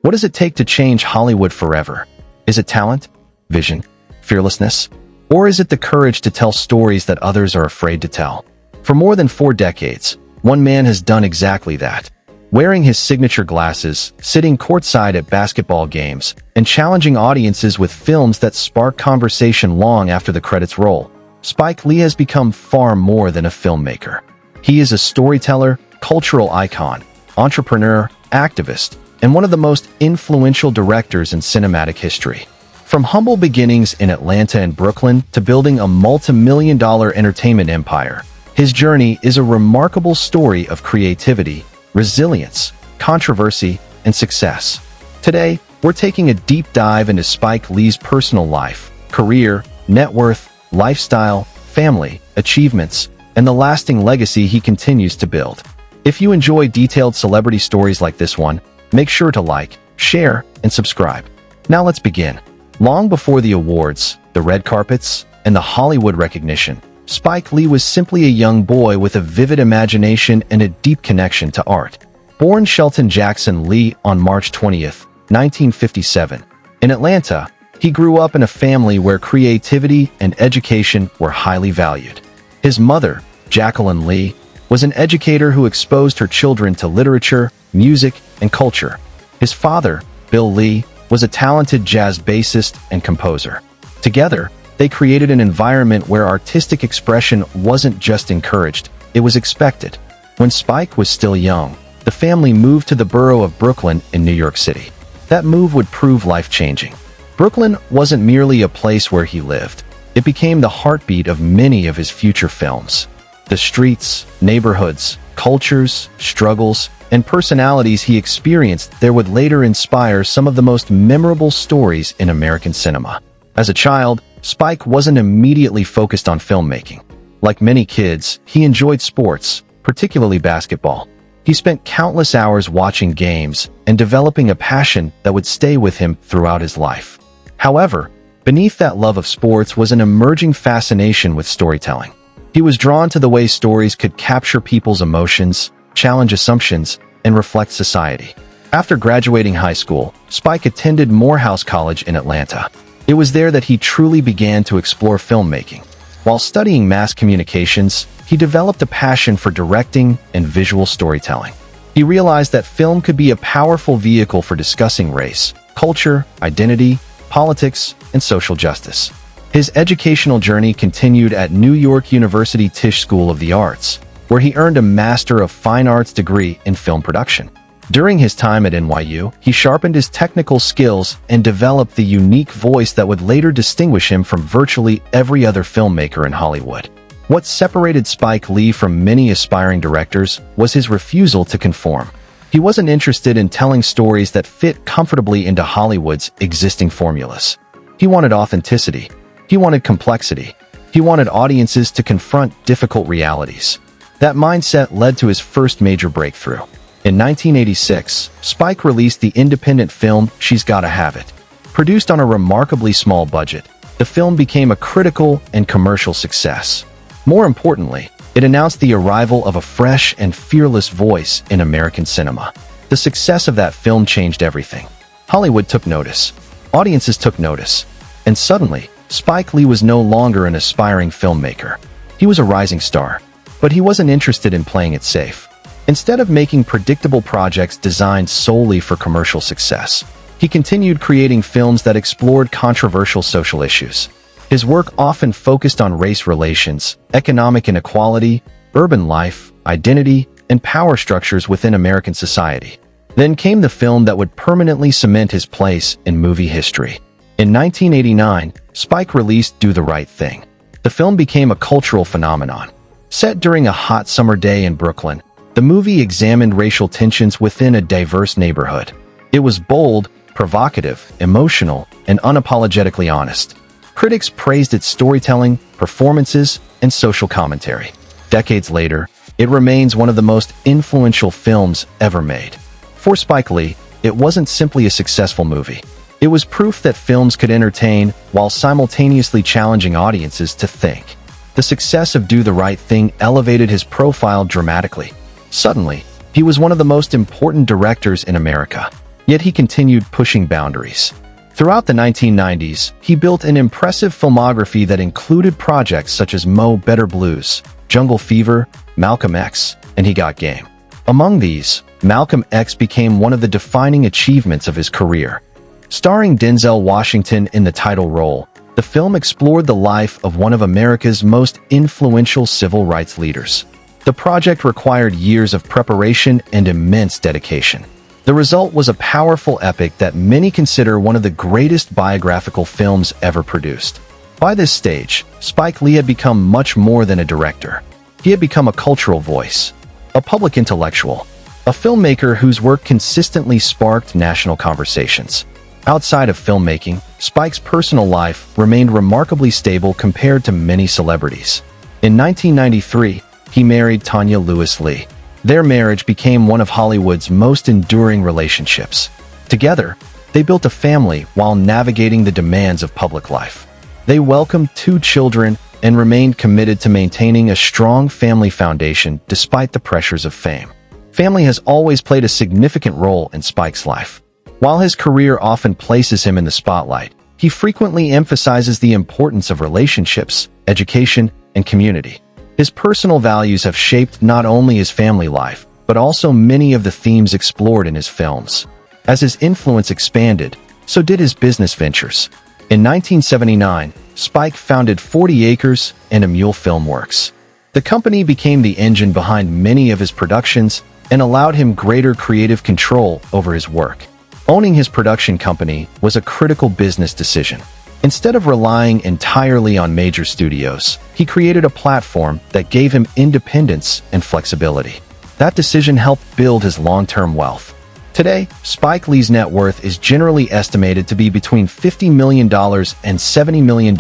What does it take to change Hollywood forever? Is it talent, vision, fearlessness? Or is it the courage to tell stories that others are afraid to tell? For more than 4 decades, one man has done exactly that. Wearing his signature glasses, sitting courtside at basketball games, and challenging audiences with films that spark conversation long after the credits roll, Spike Lee has become far more than a filmmaker. He is a storyteller, cultural icon, entrepreneur, activist, and one of the most influential directors in cinematic history. From humble beginnings in Atlanta and Brooklyn to building a multi-million-dollar entertainment empire, his journey is a remarkable story of creativity, resilience, controversy, and success. Today, we're taking a deep dive into Spike Lee's personal life, career, net worth, lifestyle, family, achievements, and the lasting legacy he continues to build. If you enjoy detailed celebrity stories like this one, make sure to like, share, and subscribe. Now let's begin. Long before the awards, the red carpets, and the Hollywood recognition, Spike Lee was simply a young boy with a vivid imagination and a deep connection to art. Born Shelton Jackson Lee on March 20th, 1957, in Atlanta, he grew up in a family where creativity and education were highly valued. His mother, Jacqueline Lee, was an educator who exposed her children to literature, music, and culture. His father, Bill Lee, was a talented jazz bassist and composer. Together, they created an environment where artistic expression wasn't just encouraged, it was expected. When Spike was still young, the family moved to the borough of Brooklyn in New York City. That move would prove life-changing. Brooklyn wasn't merely a place where he lived. It became the heartbeat of many of his future films. The streets, neighborhoods, cultures, struggles, and personalities he experienced there would later inspire some of the most memorable stories in American cinema. As a child, Spike wasn't immediately focused on filmmaking. Like many kids, he enjoyed sports, particularly basketball. He spent countless hours watching games and developing a passion that would stay with him throughout his life. However, beneath that love of sports was an emerging fascination with storytelling. He was drawn to the way stories could capture people's emotions, challenge assumptions, and reflect society. After graduating high school, Spike attended Morehouse College in Atlanta. It was there that he truly began to explore filmmaking. While studying mass communications, he developed a passion for directing and visual storytelling. He realized that film could be a powerful vehicle for discussing race, culture, identity, politics, and social justice. His educational journey continued at New York University Tisch School of the Arts, where he earned a Master of Fine Arts degree in film production. During his time at NYU, he sharpened his technical skills and developed the unique voice that would later distinguish him from virtually every other filmmaker in Hollywood. What separated Spike Lee from many aspiring directors was his refusal to conform. He wasn't interested in telling stories that fit comfortably into Hollywood's existing formulas. He wanted authenticity. He wanted complexity. He wanted audiences to confront difficult realities. That mindset led to his first major breakthrough. In 1986, Spike released the independent film She's Gotta Have It. Produced on a remarkably small budget, the film became a critical and commercial success. More importantly, it announced the arrival of a fresh and fearless voice in American cinema. The success of that film changed everything. Hollywood took notice. Audiences took notice. And suddenly, Spike Lee was no longer an aspiring filmmaker. He was a rising star. But he wasn't interested in playing it safe. Instead of making predictable projects designed solely for commercial success, he continued creating films that explored controversial social issues. His work often focused on race relations, economic inequality, urban life, identity, and power structures within American society. Then came the film that would permanently cement his place in movie history. In 1989, Spike released Do the Right Thing. The film became a cultural phenomenon. Set during a hot summer day in Brooklyn, the movie examined racial tensions within a diverse neighborhood. It was bold, provocative, emotional, and unapologetically honest. Critics praised its storytelling, performances, and social commentary. Decades later, it remains one of the most influential films ever made. For Spike Lee, it wasn't simply a successful movie. It was proof that films could entertain while simultaneously challenging audiences to think. The success of Do the Right Thing elevated his profile dramatically. Suddenly, he was one of the most important directors in America. yet he continued pushing boundaries. Throughout the 1990s, he built an impressive filmography that included projects such as Mo Better Blues, Jungle Fever, Malcolm X, and He Got Game. Among these, Malcolm X became one of the defining achievements of his career. Starring Denzel Washington in the title role, the film explored the life of one of America's most influential civil rights leaders. The project required years of preparation and immense dedication. The result was a powerful epic that many consider one of the greatest biographical films ever produced. By this stage, Spike Lee had become much more than a director. He had become a cultural voice, a public intellectual, a filmmaker whose work consistently sparked national conversations. Outside of filmmaking, Spike's personal life remained remarkably stable compared to many celebrities. In 1993, he married Tanya Lewis Lee. Their marriage became one of Hollywood's most enduring relationships. Together, they built a family while navigating the demands of public life. They welcomed 2 children and remained committed to maintaining a strong family foundation despite the pressures of fame. Family has always played a significant role in Spike's life. While his career often places him in the spotlight, he frequently emphasizes the importance of relationships, education, and community. His personal values have shaped not only his family life, but also many of the themes explored in his films. As his influence expanded, so did his business ventures. In 1979, Spike founded 40 Acres and a Mule Filmworks. The company became the engine behind many of his productions and allowed him greater creative control over his work. Owning his production company was a critical business decision. Instead of relying entirely on major studios, he created a platform that gave him independence and flexibility. That decision helped build his long-term wealth. Today, Spike Lee's net worth is generally estimated to be between $50 million and $70 million,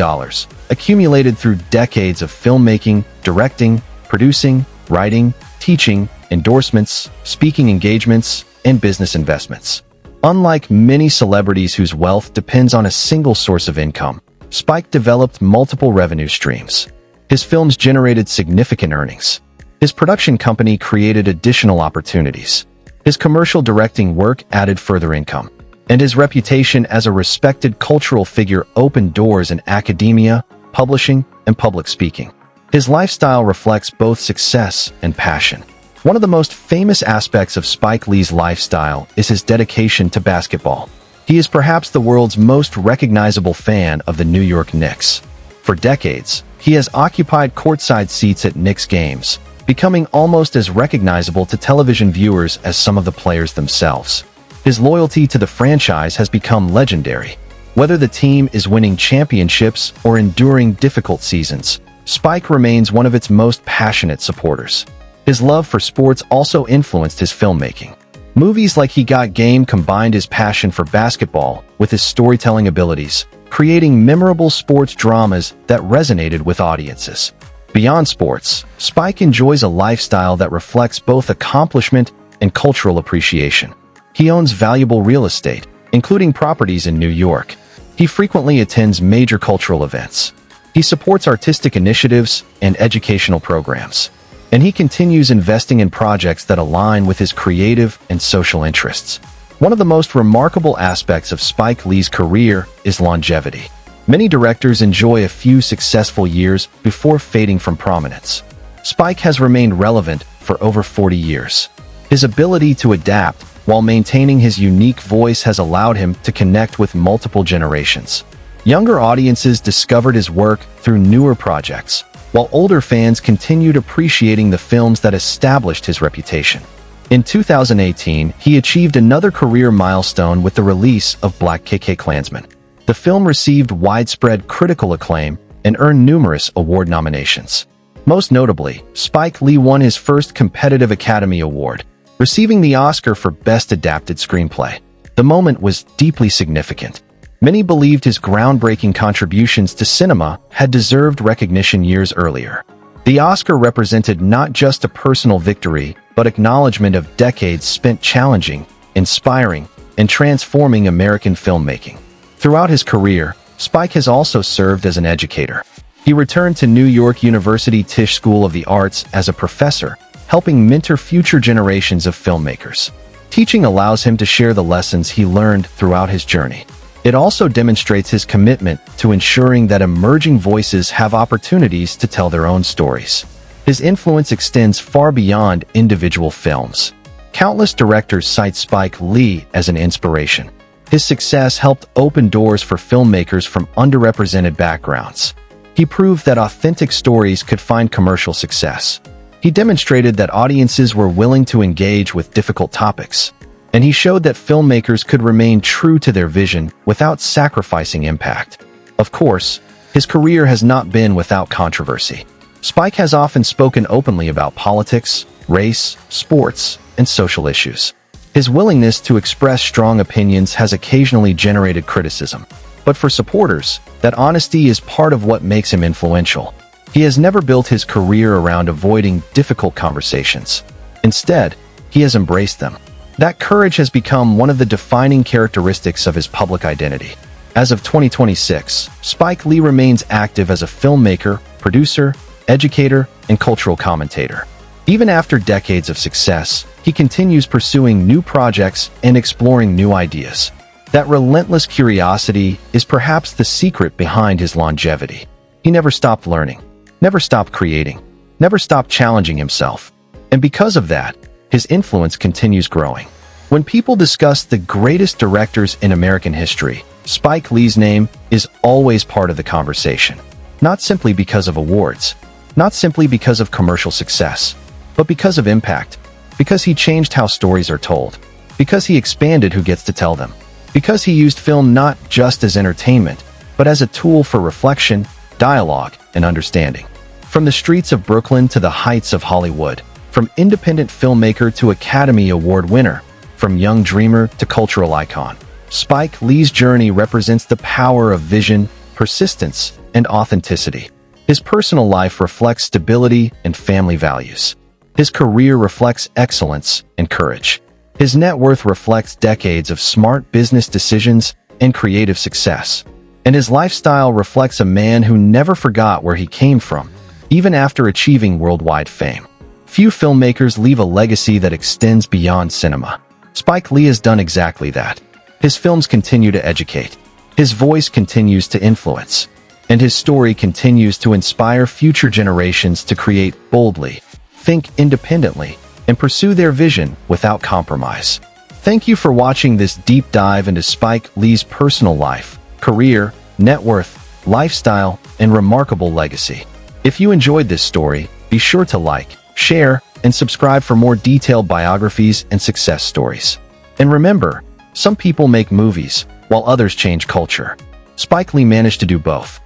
accumulated through decades of filmmaking, directing, producing, writing, teaching, endorsements, speaking engagements, and business investments. Unlike many celebrities whose wealth depends on a single source of income, Spike developed multiple revenue streams. His films generated significant earnings. His production company created additional opportunities. His commercial directing work added further income. And his reputation as a respected cultural figure opened doors in academia, publishing, and public speaking. His lifestyle reflects both success and passion. One of the most famous aspects of Spike Lee's lifestyle is his dedication to basketball. He is perhaps the world's most recognizable fan of the New York Knicks. For decades, he has occupied courtside seats at Knicks games, becoming almost as recognizable to television viewers as some of the players themselves. His loyalty to the franchise has become legendary. Whether the team is winning championships or enduring difficult seasons, Spike remains one of its most passionate supporters. His love for sports also influenced his filmmaking. Movies like He Got Game combined his passion for basketball with his storytelling abilities, creating memorable sports dramas that resonated with audiences. Beyond sports, Spike enjoys a lifestyle that reflects both accomplishment and cultural appreciation. He owns valuable real estate, including properties in New York. He frequently attends major cultural events. He supports artistic initiatives and educational programs. And he continues investing in projects that align with his creative and social interests. One of the most remarkable aspects of Spike Lee's career is longevity. Many directors enjoy a few successful years before fading from prominence. Spike has remained relevant for over 40 years. His ability to adapt while maintaining his unique voice has allowed him to connect with multiple generations. Younger audiences discovered his work through newer projects, while older fans continued appreciating the films that established his reputation. In 2018, he achieved another career milestone with the release of Black Klansman. The film received widespread critical acclaim and earned numerous award nominations. Most notably, Spike Lee won his first competitive Academy Award, receiving the Oscar for Best Adapted Screenplay. The moment was deeply significant. Many believed his groundbreaking contributions to cinema had deserved recognition years earlier. The Oscar represented not just a personal victory, but acknowledgement of decades spent challenging, inspiring, and transforming American filmmaking. Throughout his career, Spike has also served as an educator. He returned to New York University Tisch School of the Arts as a professor, helping mentor future generations of filmmakers. Teaching allows him to share the lessons he learned throughout his journey. It also demonstrates his commitment to ensuring that emerging voices have opportunities to tell their own stories. His influence extends far beyond individual films. Countless directors cite Spike Lee as an inspiration. His success helped open doors for filmmakers from underrepresented backgrounds. He proved that authentic stories could find commercial success. He demonstrated that audiences were willing to engage with difficult topics. And he showed that filmmakers could remain true to their vision without sacrificing impact. Of course, his career has not been without controversy. Spike has often spoken openly about politics, race, sports, and social issues. His willingness to express strong opinions has occasionally generated criticism. But for supporters, that honesty is part of what makes him influential. He has never built his career around avoiding difficult conversations. Instead, he has embraced them. That courage has become one of the defining characteristics of his public identity. As of 2026, Spike Lee remains active as a filmmaker, producer, educator, and cultural commentator. Even after decades of success, he continues pursuing new projects and exploring new ideas. That relentless curiosity is perhaps the secret behind his longevity. He never stopped learning, never stopped creating, never stopped challenging himself. And because of that, his influence continues growing. When people discuss the greatest directors in American history, Spike Lee's name is always part of the conversation. Not simply because of awards, not simply because of commercial success, but because of impact, because he changed how stories are told, because he expanded who gets to tell them, because he used film not just as entertainment, but as a tool for reflection, dialogue, and understanding. From the streets of Brooklyn to the heights of Hollywood, from independent filmmaker to Academy Award winner, from young dreamer to cultural icon, Spike Lee's journey represents the power of vision, persistence, and authenticity. His personal life reflects stability and family values. His career reflects excellence and courage. His net worth reflects decades of smart business decisions and creative success. And his lifestyle reflects a man who never forgot where he came from, even after achieving worldwide fame. Few filmmakers leave a legacy that extends beyond cinema. Spike Lee has done exactly that. His films continue to educate. His voice continues to influence. And his story continues to inspire future generations to create boldly, think independently, and pursue their vision without compromise. Thank you for watching this deep dive into Spike Lee's personal life, career, net worth, lifestyle, and remarkable legacy. If you enjoyed this story, be sure to like, share, and subscribe for more detailed biographies and success stories. And remember, some people make movies, while others change culture. Spike Lee managed to do both.